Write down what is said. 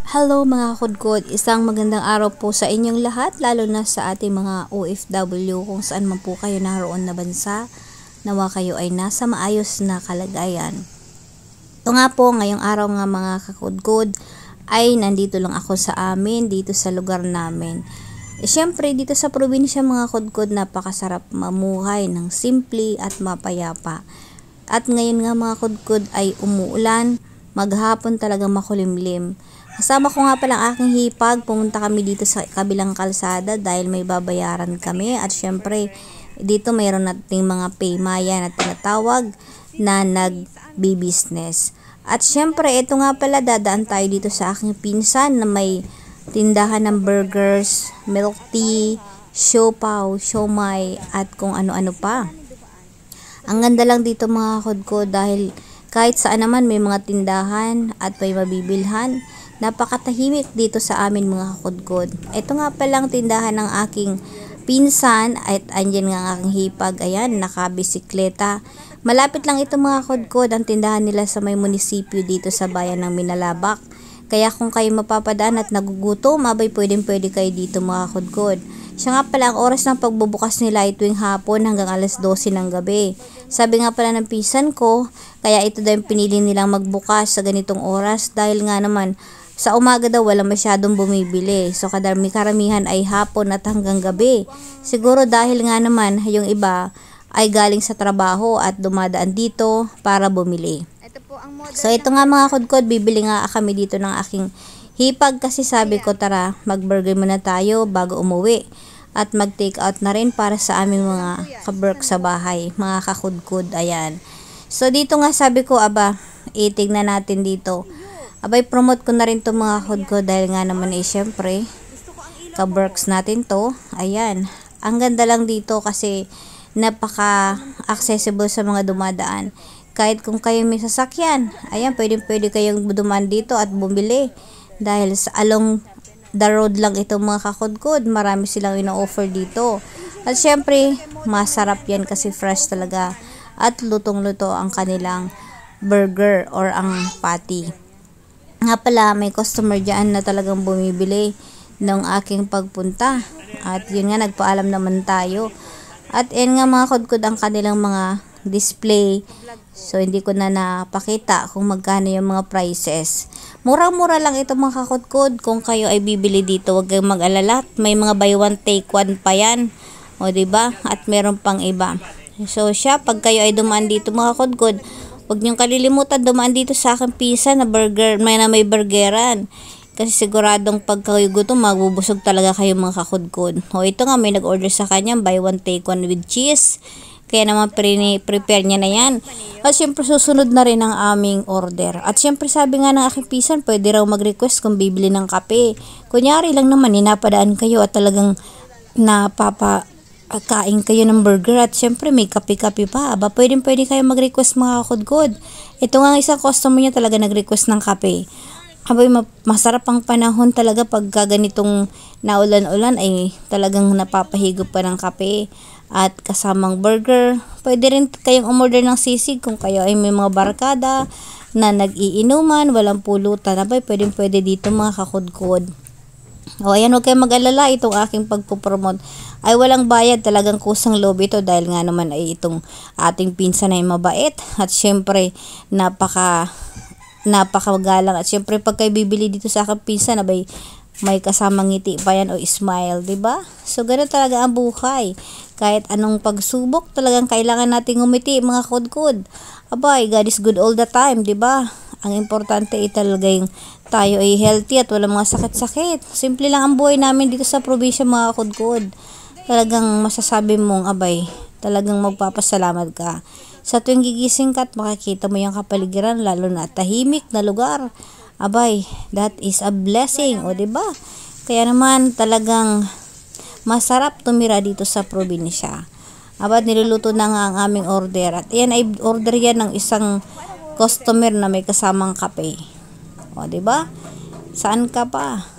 Hello mga kudkod, isang magandang araw po sa inyong lahat, lalo na sa ating mga OFW kung saan man po kayo naroon na bansa. Nawa kayo ay nasa maayos na kalagayan. Ito nga po, ngayong araw nga mga kakudkod ay nandito lang ako sa amin, dito sa lugar namin. Siyempre dito sa probinsya mga kudkod, napakasarap mamuhay ng simple at mapayapa. At ngayon nga mga kudkod ay umuulan, maghapon talaga makulimlim. Kasama ko nga pala ang aking hipag, pumunta kami dito sa kabilang kalsada dahil may babayaran kami. At syempre, dito mayroon nating mga paymaya na tinatawag na nagbi-business. At syempre, ito nga pala, dadaan tayo dito sa aking pinsan na may tindahan ng burgers, milk tea, siopaw, siomay, at kung ano-ano pa. Ang ganda lang dito mga kudko dahil kahit saan naman may mga tindahan at may mabibilhan. Napakatahimik dito sa amin mga kudkod. Ito nga palang tindahan ng aking pinsan at andyan nga ang aking hipag. Ayan, nakabisikleta. Malapit lang ito mga kudkod, ang tindahan nila sa may munisipyo dito sa bayan ng Minalabak. Kaya kung kayo mapapadaan at nagugutom, abay pwede kayo dito mga kudkod. Siya nga pala, ang oras ng pagbubukas nila ay tuwing hapon hanggang alas 12 ng gabi. Sabi nga pala ng pinsan ko, kaya ito daw yung pinili nilang magbukas sa ganitong oras dahil nga naman sa umaga daw wala masyadong bumibili. So karamihan ay hapon at hanggang gabi. Siguro dahil nga naman yung iba ay galing sa trabaho at dumadaan dito para bumili. So ito nga mga kudkod, bibili nga kami dito ng aking hipag kasi sabi ko tara mag-burger muna tayo bago umuwi. At mag-take out na rin para sa aming mga kaberk sa bahay, mga kakudkod, ayan. So dito nga sabi ko, itignan natin dito. Abay, promote ko na rin to mga kudkod dahil nga naman syempre, kaberks natin to. Ayan, ang ganda lang dito kasi napaka-accessible sa mga dumadaan. Kahit kung kayo may sasakyan, ayan, pwede kayong dumaan dito at bumili. Dahil sa along the road lang ito mga kakudkod, marami silang ino-offer dito. At syempre, masarap yan kasi fresh talaga. At lutong-luto ang kanilang burger or ang patty. Nga pala, may customer dyan na talagang bumibili ng aking pagpunta. At yun nga, nagpaalam naman tayo. At yan nga mga kudkod ang kanilang mga display. So, hindi ko na napakita kung magkano yung mga prices. Murang-mura lang ito mga kakudkod. Kung kayo ay bibili dito, huwag kayong mag-alala. May mga buy one take one pa yan. O, diba? At meron pang iba. So, pag kayo ay dumaan dito mga kakudkod, huwag niyong kalilimutan dumaan dito sa aking pizza na burger, may burgeran. Kasi siguradong pag kayo gutom, magbubusog talaga kayo mga kakudkod. O ito nga, may nag-order sa kanya, buy one take one with cheese. Kaya naman prepare niya na yan. At syempre susunod na rin ang aming order. At syempre sabi nga ng aking pisan, pwede raw mag-request kung bibili ng kape. Kunyari lang naman, napadaan kayo at talagang kain kayo ng burger at syempre may kape-kape pa. Pwede kayo mag-request mga kakudkod. Ito nga isang customer niya talaga nag-request ng kape. Masarap ang panahon talaga pag ganitong naulan-ulan ay talagang napapahigop pa ng kape at kasamang burger. Pwede rin kayong umorder ng sisig kung kayo ay may mga barkada na nag-iinuman, walang pulutan. Pwede dito mga kakudkod. O ayan, huwag kayong mag-alala, itong aking pagpupromote ay walang bayad, talagang kusang loob ito dahil nga naman ay itong ating pinsan ay mabait at syempre napakagalang at syempre pag kayo bibili dito sa aking pinsan may kasamang ngiti pa yan o smile, diba? So ganoon talaga ang buhay. Kahit anong pagsubok, talagang kailangan nating ngumiti mga kudkod. God is good all the time, diba? Ang importante ay talaga yung tayo ay healthy at walang mga sakit-sakit. Simple lang ang buhay namin dito sa probinsya mga kudkod. Talagang masasabi mong talagang magpapasalamat ka. Sa tuwing gigising ka at makikita mo yung kapaligiran, lalo na tahimik na lugar. That is a blessing, o diba? Kaya naman talagang masarap tumira dito sa probinsya. Niluluto na nga ang aming order. At yan ay order yan ng isang customer na may kasamang kape. O diba? Saan ka pa?